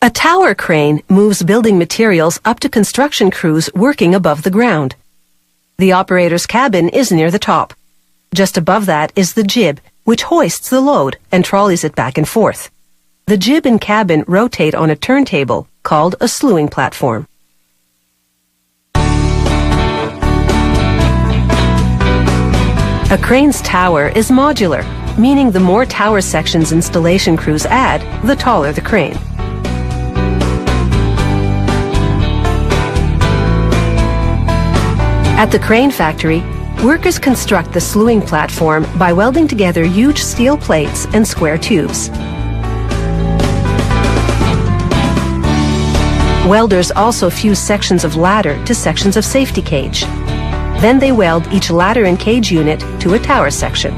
A tower crane moves building materials up to construction crews working above the ground. The operator's cabin is near the top. Just above that is the jib, which hoists the load and trolleys it back and forth. The jib and cabin rotate on a turntable called a slewing platform. A crane's tower is modular, meaning the more tower sections installation crews add, the taller the crane. At the crane factory, workers construct the slewing platform by welding together huge steel plates and square tubes. Welders also fuse sections of ladder to sections of safety cage. Then they weld each ladder and cage unit to a tower section.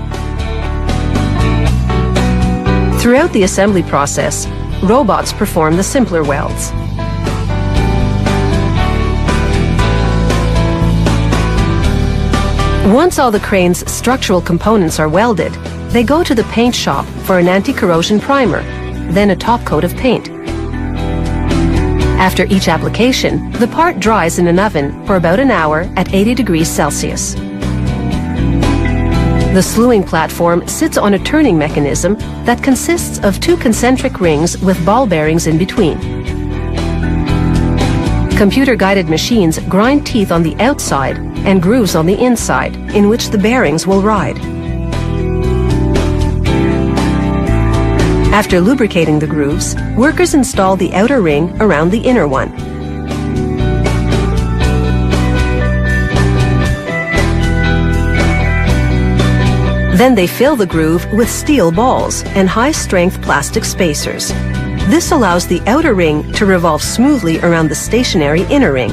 Throughout the assembly process, robots perform the simpler welds. Once all the crane's structural components are welded, they go to the paint shop for an anti-corrosion primer, then a top coat of paint. After each application, the part dries in an oven for about an hour at 80 degrees Celsius. The slewing platform sits on a turning mechanism that consists of two concentric rings with ball bearings in between. Computer-guided machines grind teeth on the outside and grooves on the inside, in which the bearings will ride. After lubricating the grooves, workers install the outer ring around the inner one. Then they fill the groove with steel balls and high-strength plastic spacers. This allows the outer ring to revolve smoothly around the stationary inner ring.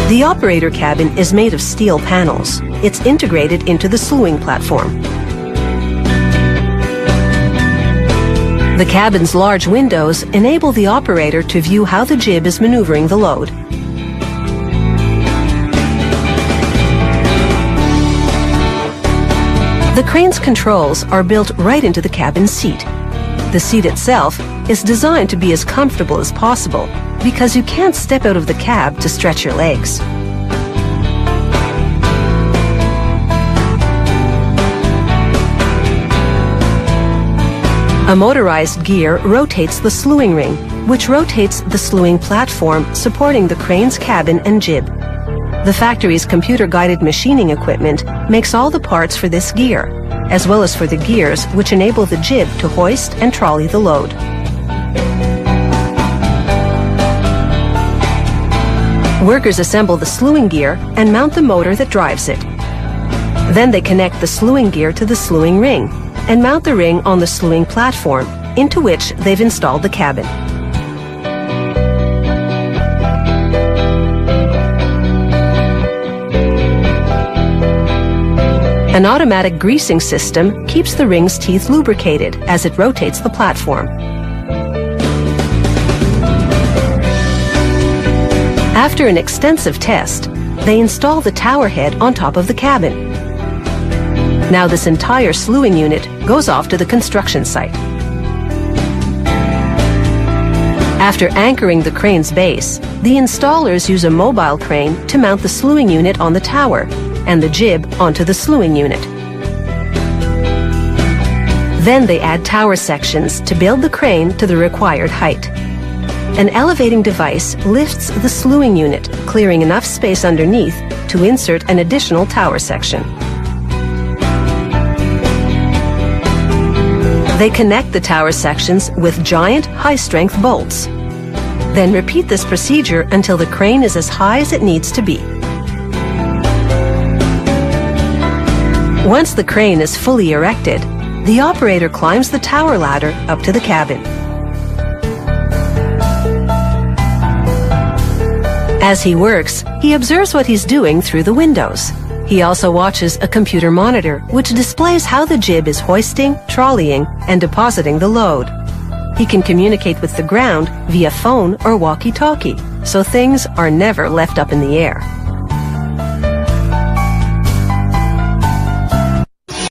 The operator cabin is made of steel panels. It's integrated into the slewing platform. The cabin's large windows enable the operator to view how the jib is maneuvering the load. The crane's controls are built right into the cabin seat. The seat itself is designed to be as comfortable as possible because you can't step out of the cab to stretch your legs. A motorized gear rotates the slewing ring, which rotates the slewing platform supporting the crane's cabin and jib. The factory's computer-guided machining equipment makes all the parts for this gear, as well as for the gears which enable the jib to hoist and trolley the load. Workers assemble the slewing gear and mount the motor that drives it. Then they connect the slewing gear to the slewing ring and mount the ring on the slewing platform, into which they've installed the cabin. An automatic greasing system keeps the ring's teeth lubricated as it rotates the platform. After an extensive test, they install the tower head on top of the cabin. Now this entire slewing unit goes off to the construction site. After anchoring the crane's base, the installers use a mobile crane to mount the slewing unit on the tower and the jib onto the slewing unit. Then they add tower sections to build the crane to the required height. An elevating device lifts the slewing unit, clearing enough space underneath to insert an additional tower section. They connect the tower sections with giant, high-strength bolts. Then repeat this procedure until the crane is as high as it needs to be. Once the crane is fully erected, the operator climbs the tower ladder up to the cabin. As he works, he observes what he's doing through the windows. He also watches a computer monitor, which displays how the jib is hoisting, trolleying, and depositing the load. He can communicate with the ground via phone or walkie-talkie, so things are never left up in the air.